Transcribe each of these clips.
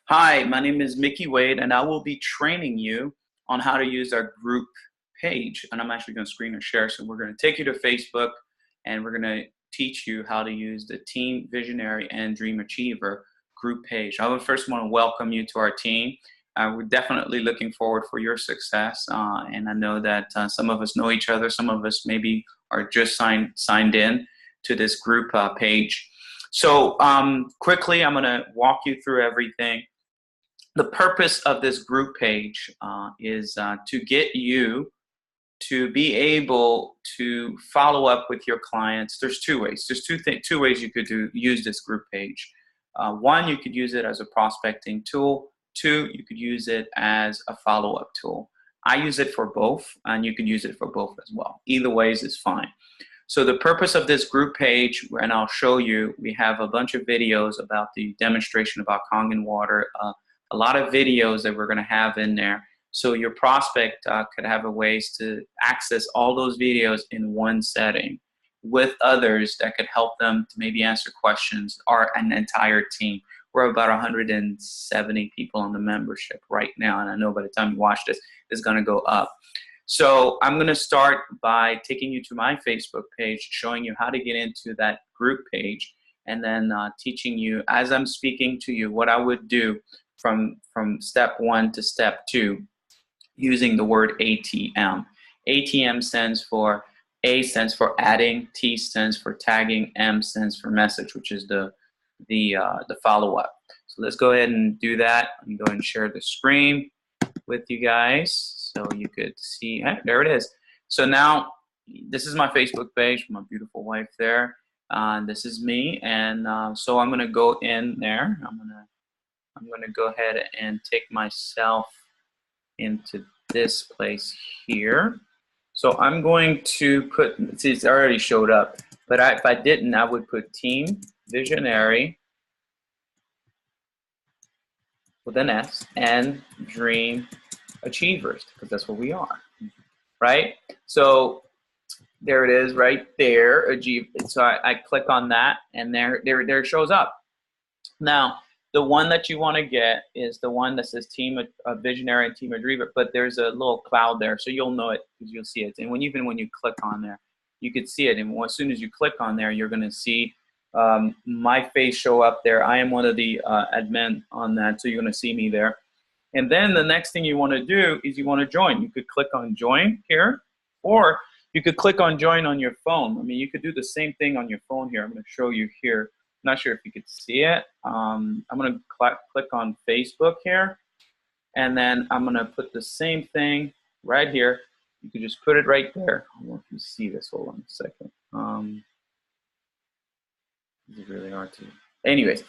Hi, my name is Mickey Wade, and I will be training you on how to use our group page. And I'm actually going to screen and share. So we're going to take you to Facebook, and we're going to teach you how to use the Team Visionary and Dream Achiever group page. I would first want to welcome you to our team. We're definitely looking forward for your success, and I know that some of us know each other. Some of us maybe are just signed in to this group page. So quickly, I'm going to walk you through everything. The purpose of this group page is to get you to be able to follow up with your clients. There's two ways. There's two ways you could use this group page. One, you could use it as a prospecting tool. Two, you could use it as a follow-up tool. I use it for both, and you can use it for both as well. Either ways is fine. So the purpose of this group page, and I'll show you, we have a bunch of videos about the demonstration about Kangen water, a lot of videos that we're going to have in there. So your prospect could have a ways to access all those videos in one setting with others that could help them to maybe answer questions, or an entire team. We're about 170 people on the membership right now, and I know by the time you watch this, it's going to go up. So I'm going to start by taking you to my Facebook page, showing you how to get into that group page, and then teaching you, as I'm speaking to you, what I would do from step 1 to step 2 using the word ATM. ATM stands for, A stands for adding, T stands for tagging, M stands for message, which is the follow-up. So let's go ahead and do that. I'm going to go ahead and share the screen with you guys so you could see. There it is. So now this is my Facebook page, my beautiful wife there. This is me, and so I'm going to go in there. I'm going to go ahead and take myself into this place here. So I'm going to put, see, it's already showed up, but if I didn't, I would put Team Visionary with an S and Dream Achievers, because that's what we are, right? So there it is right there. So I click on that, and there it shows up. Now, the one that you want to get is the one that says Team Visionary and Team Achiever, but there's a little cloud there, so you'll know it because you'll see it. And even when you click on there, you could see it. And as soon as you click on there, you're going to see my face show up there. I am one of the admin on that, so you're going to see me there. And then the next thing you want to do is you want to join. You could click on join here, or you could click on join on your phone. I mean, you could do the same thing on your phone here. I'm going to show you here. Not sure if you could see it. I'm going to click on Facebook here, and then I'm going to put the same thing right here. You could just put it right there. I don't know if you see this. Hold on a second. This is really hard to. Anyways,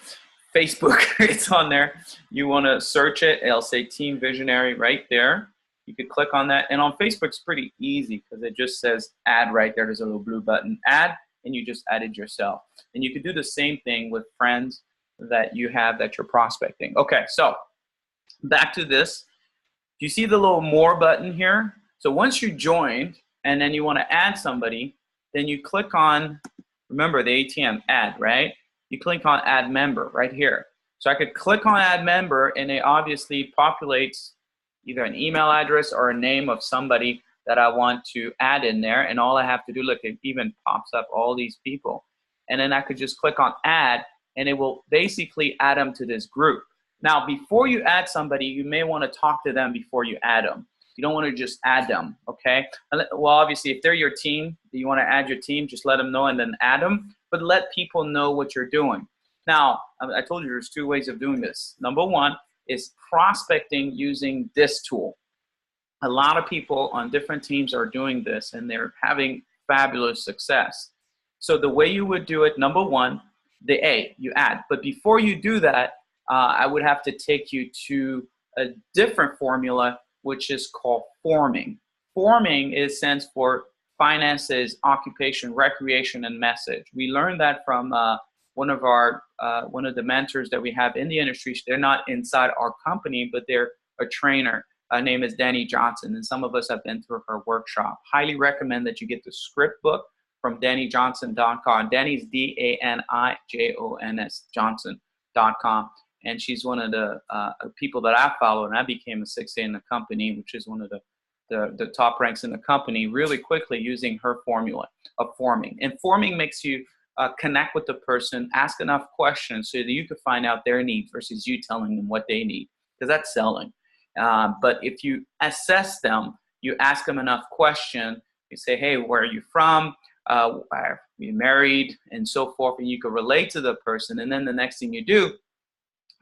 Facebook, it's on there. You want to search it. It'll say Team Visionary right there. You could click on that. And on Facebook, it's pretty easy because it just says add right there. There's a little blue button, add, and you just added yourself. And you could do the same thing with friends that you have that you're prospecting. Okay, so back to this. You see the little more button here? So once you joined and then you want to add somebody, then you click on, remember the ATM, add, right? You click on add member right here. So I could click on add member, and it obviously populates either an email address or a name of somebody that I want to add in there. And all I have to do, look, it even pops up all these people. And then I could just click on add, and it will basically add them to this group. Now, before you add somebody, you may want to talk to them before you add them. You don't want to just add them, okay? Well, obviously, if they're your team, you want to add your team, just let them know and then add them. But let people know what you're doing. Now, I told you there's two ways of doing this. Number one is prospecting using this tool. A lot of people on different teams are doing this, and they're having fabulous success. So the way you would do it, number one, the A, you add. But before you do that, I would have to take you to a different formula, which is called forming. Forming stands for finances, occupation, recreation, and message. We learned that from one of the mentors that we have in the industry. They're not inside our company, but they're a trainer. Her name is Danny Johnson, and some of us have been through her workshop. Highly recommend that you get the script book from DannyJohnson.com. Danny's DANIJONS Johnson.com. and she's one of the people that I follow, and I became a 6A in the company, which is one of the top ranks in the company, really quickly using her formula of forming. And forming makes you connect with the person, ask enough questions so that you can find out their needs versus you telling them what they need, because that's selling. But if you assess them, you ask them enough questions, you say, hey, where are you from? Are you married? And so forth, and you can relate to the person. And then the next thing you do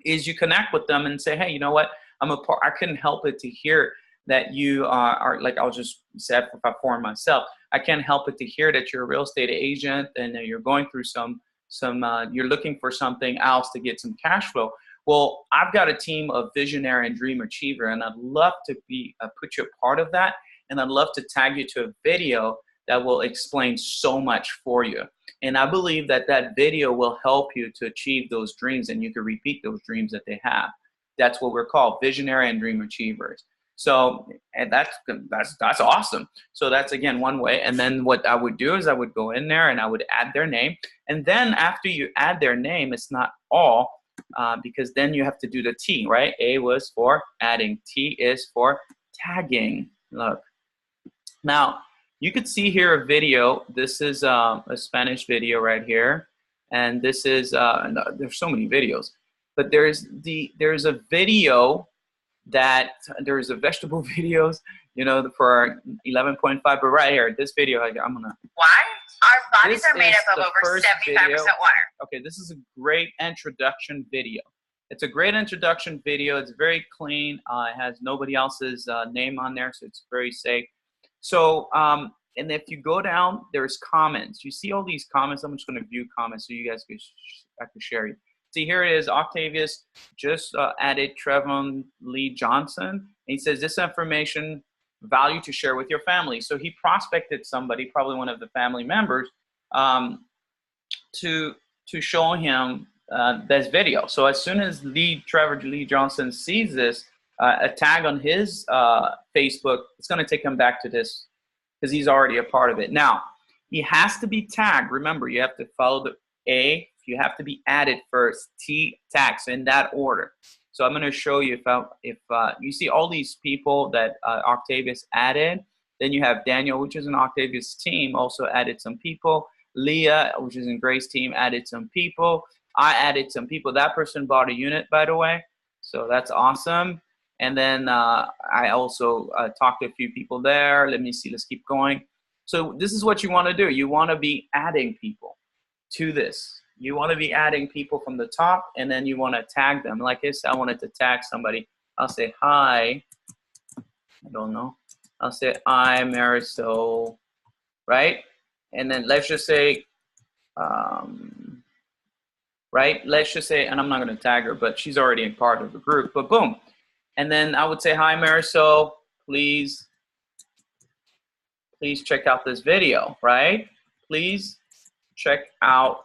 is you connect with them and say, hey, you know what? I couldn't help it to hear that you are like, I'll just say if I form myself, I can't help it to hear that you're a real estate agent and that you're going through you're looking for something else to get some cash flow. Well, I've got a team of visionary and dream achiever, and I'd love to put you a part of that. And I'd love to tag you to a video that will explain so much for you. And I believe that that video will help you to achieve those dreams, and you can repeat those dreams that they have. That's what we're called, visionary and dream achievers. So, and that's awesome. So that's, again, one way. And then what I would do is I would go in there and I would add their name. And then after you add their name, it's not all, because then you have to do the T, right? A was for adding. T is for tagging. Look. Now, you could see here a video. This is a Spanish video right here. And this is, there's so many videos. But there's a video that there's a vegetable videos, you know, for 11.5, but right here, this video, I'm gonna. Why? Our bodies are made up of over 75% water. Okay, this is a great introduction video. It's a great introduction video. It's very clean. It has nobody else's name on there, so it's very safe. So, and if you go down, there's comments. You see all these comments. I'm just gonna view comments so you guys I can share you. See, here it is. Octavius just added Trevon Lee Johnson. And he says, this information value to share with your family. So he prospected somebody, probably one of the family members, to show him this video. So as soon as Trevor Lee Johnson sees this, a tag on his Facebook, it's going to take him back to this because he's already a part of it. Now, he has to be tagged. Remember, you have to follow the A. You have to be added first, T tags in that order. So I'm going to show you if you see all these people that Octavius added. Then you have Daniel, which is in Octavius' team, also added some people. Leah, which is in Grace's team, added some people. I added some people. That person bought a unit, by the way. So that's awesome. And then I also talked to a few people there. Let me see. Let's keep going. So this is what you want to do. You want to be adding people to this. You want to be adding people from the top, and then you want to tag them. Like this, I wanted to tag somebody. I'll say, hi. I don't know. I'll say, hi, Marisol, right? And then let's just say, right? Let's just say, and I'm not going to tag her, but she's already a part of the group, but boom. And then I would say, hi, Marisol, please check out this video, right? Please check out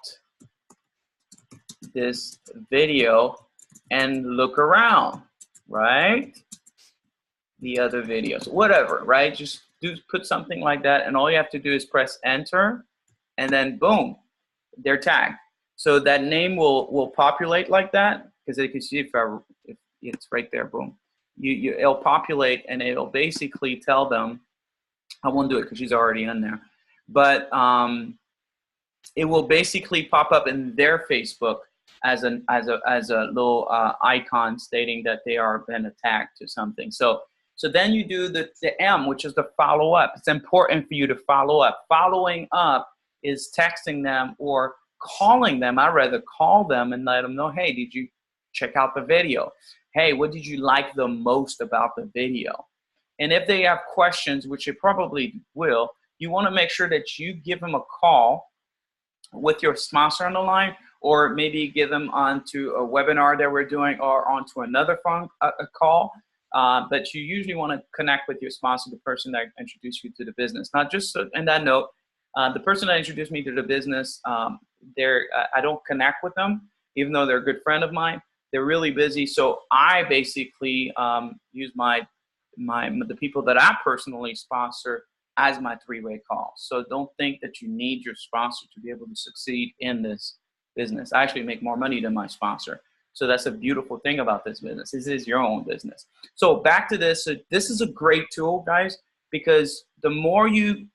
this video and look around, right? The other videos, whatever, right? Just put something like that, and all you have to do is press enter, and then boom, they're tagged. So that name will populate like that, because you can see if it's right there, boom. It'll populate, and it'll basically tell them, I won't do it because she's already in there, but it will basically pop up in their Facebook as a little icon stating that they are been attacked to something. So then you do the M, which is the follow up. It's important for you to follow up. Following up is texting them or calling them. I'd rather call them and let them know, hey, did you check out the video? Hey, what did you like the most about the video? And if they have questions, which they probably will, you want to make sure that you give them a call with your sponsor on the line, or maybe get them onto a webinar that we're doing, or onto another phone call. But you usually want to connect with your sponsor, the person that introduced you to the business. Now, just so, in that note, the person that introduced me to the business, I don't connect with them, even though they're a good friend of mine. They're really busy, so I basically use the people that I personally sponsor as my three-way call. So don't think that you need your sponsor to be able to succeed in this business. I actually make more money than my sponsor. So that's a beautiful thing about this business. This is your own business. So back to this. So this is a great tool, guys, because the more you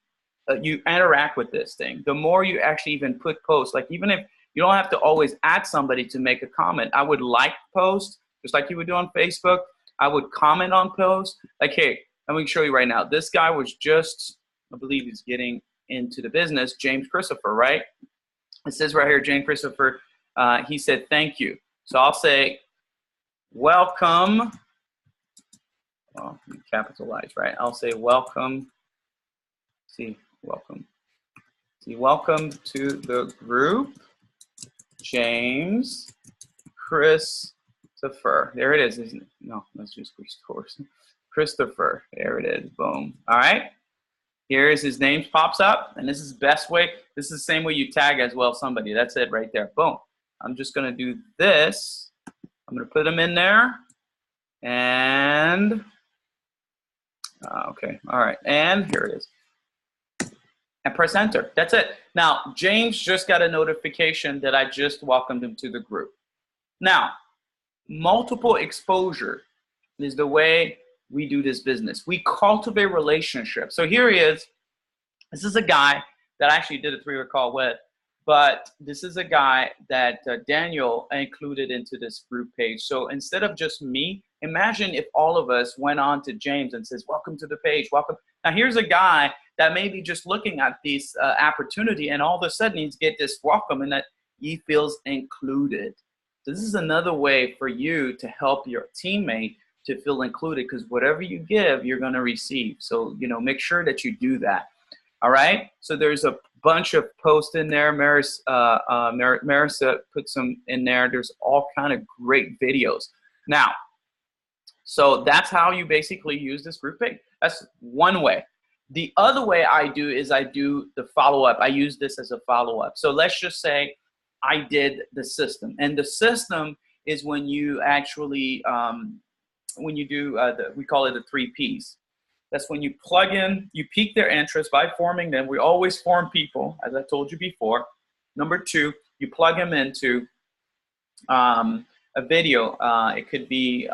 interact with this thing, the more you actually even put posts. Like, even if you don't have to always add somebody to make a comment, I would like posts just like you would do on Facebook. I would comment on posts. Like, hey, let me show you right now. This guy was just, I believe he's getting into the business, James Christopher, right? It says right here, James Christopher, he said, thank you. So I'll say, welcome, well, capitalize, right? I'll say, welcome, welcome to the group, James Christopher. There it is, isn't it? No, that's just Christopher. There it is, boom. All right. Here's his name pops up, and this is the best way. This is the same way you tag as well somebody. That's it right there. Boom. I'm just going to do this. I'm going to put them in there. And, okay. All right. And here it is. And press enter. That's it. Now, James just got a notification that I just welcomed him to the group. Now, multiple exposure is the way we do this business. We cultivate relationships. So here he is. This is a guy that I actually did a 3-way call with, but this is a guy that Daniel included into this group page. So instead of just me, imagine if all of us went on to James and says, welcome to the page, welcome. Now here's a guy that may be just looking at this opportunity, and all of a sudden he's get this welcome and that he feels included. So this is another way for you to help your teammate to feel included, because whatever you give, you're going to receive. So, you know, make sure that you do that. All right. So there's a bunch of posts in there. Marissa put some in there. There's all kind of great videos. Now, so that's how you basically use this group page. That's one way. The other way I do is I do the follow-up. I use this as a follow-up. So let's just say I did the system. And the system is when you actually when you do, we call it the 3 Ps. That's when you plug in, you pique their interest by forming them. We always form people, as I told you before. Number 2, you plug them into a video. It could be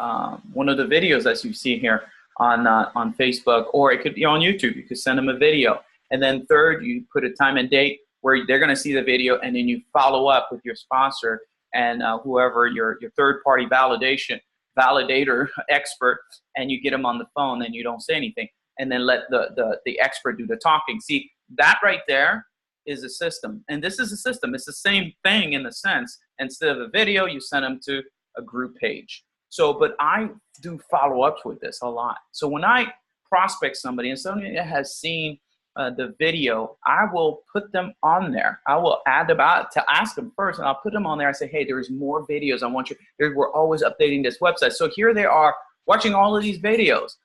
one of the videos as you see here on Facebook, or it could be on YouTube. You could send them a video. And then 3rd, you put a time and date where they're going to see the video, and then you follow up with your sponsor and whoever your third-party validator expert, and you get them on the phone and you don't say anything, and then let the expert do the talking. See, that right there is a system, and this is a system. It's the same thing in the sense. Instead of a video, you send them to a group page. So, but I do follow-ups with this a lot. So when I prospect somebody and somebody that has seen the video, I will put them on there. I will add them out to ask them first, and I'll put them on there. I say, hey, there's more videos. I want you. We're always updating this website. So here they are watching all of these videos.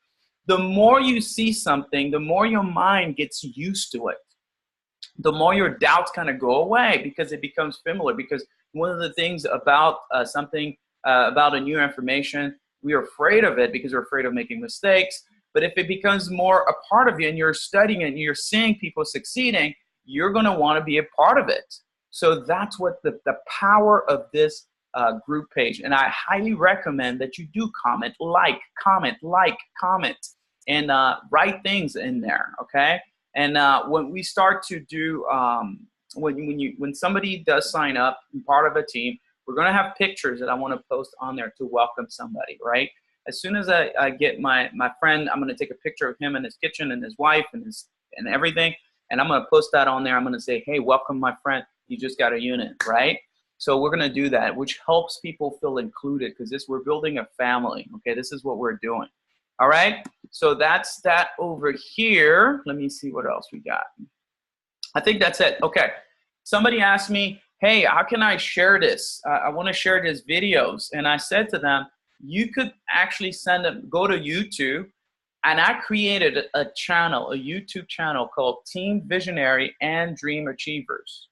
The more you see something, the more your mind gets used to it. The more your doubts kind of go away, because it becomes familiar. Because one of the things about about a new information, we are afraid of it because we're afraid of making mistakes. But if it becomes more a part of you and you're studying it and you're seeing people succeeding, you're going to want to be a part of it. So that's what the power of this group page. And I highly recommend that you do comment, and write things in there, okay? And when we start to do, when somebody does sign up and part of a team, we're going to have pictures that I want to post on there to welcome somebody, right? As soon as I get my friend, I'm going to take a picture of him in his kitchen and his wife and everything, and I'm going to post that on there. I'm going to say, hey, welcome my friend. You just got a unit, right? So we're going to do that, which helps people feel included, because we're building a family, okay? This is what we're doing, all right? So that's that over here. Let me see what else we got. I think that's it. Okay. Somebody asked me, hey, how can I share this? I want to share these videos. And I said to them, you could actually go to YouTube, and I created a channel, a YouTube channel called Team Visionary and Dream Achievers.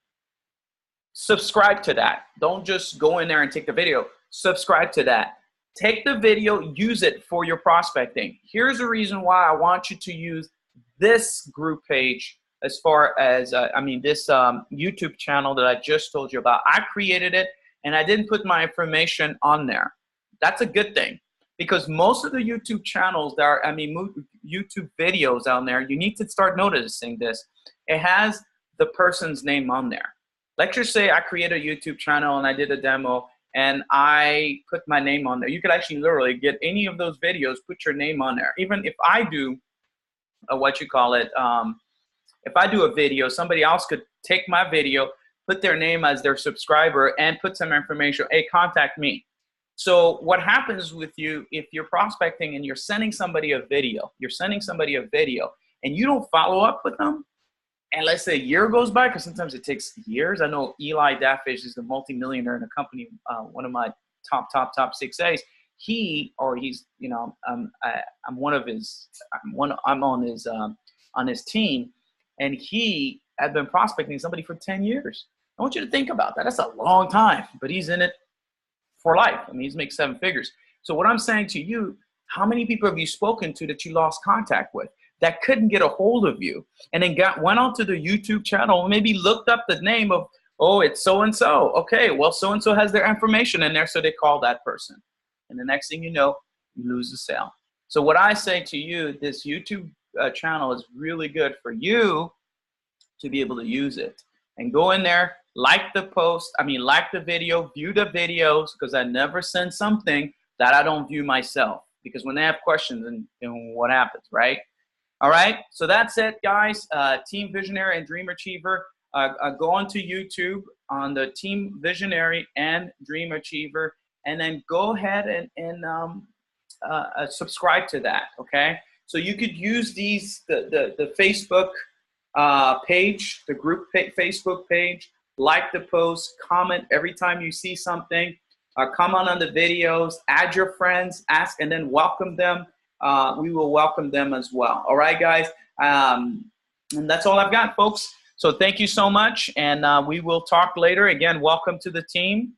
Subscribe to that. Don't just go in there and take the video. Subscribe to that. Take the video, use it for your prospecting. Here's the reason why I want you to use this group page as far as, this YouTube channel that I just told you about. I created it, and I didn't put my information on there. That's a good thing, because most of the YouTube channels that are, YouTube videos out there, you need to start noticing this. It has the person's name on there. Let's just say I created a YouTube channel and I did a demo and I put my name on there. You could actually literally get any of those videos, put your name on there. Even if I do if I do a video, somebody else could take my video, put their name as their subscriber, and put some information. Hey, contact me. So what happens with you if you're prospecting and you're sending somebody a video, and you don't follow up with them, and let's say a year goes by, because sometimes it takes years. I know Eli Dafish is the multimillionaire in a company, one of my top 6As. He's, you know, I'm on his team, and he had been prospecting somebody for 10 years. I want you to think about that. That's a long time, but he's in it for life. I mean, he's made 7 figures. So what I'm saying to you, how many people have you spoken to that you lost contact with, that couldn't get a hold of you, and then went onto the YouTube channel and maybe looked up the name of, oh, it's so-and-so. Okay, well, so-and-so has their information in there, so they call that person. And the next thing you know, you lose the sale. So what I say to you, this YouTube channel is really good for you to be able to use it. And go in there, like the video, view the videos, because I never send something that I don't view myself. Because when they have questions, and what happens, right? All right, so that's it, guys. Team Visionary and Dream Achiever. Go onto YouTube on the Team Visionary and Dream Achiever, and then go ahead and subscribe to that, okay? So you could use these, the Facebook page, the group Facebook page, like the post, comment every time you see something, comment on the videos, add your friends, ask, and then welcome them. We will welcome them as well. All right, guys. And that's all I've got, folks. So thank you so much, and we will talk later. Again, welcome to the team.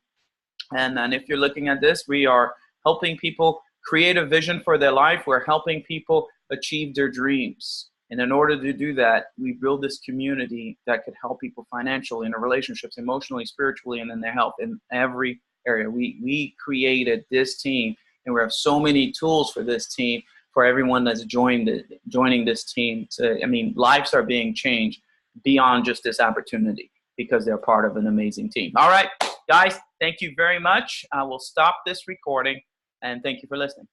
And if you're looking at this, we are helping people create a vision for their life. We're helping people achieve their dreams. And in order to do that, we build this community that could help people financially, in their relationships, emotionally, spiritually, and in their health, in every area. We created this team, and we have so many tools for this team, for everyone that's joining this team. I mean, lives are being changed beyond just this opportunity because they're part of an amazing team. All right, guys, thank you very much. I will stop this recording, and thank you for listening.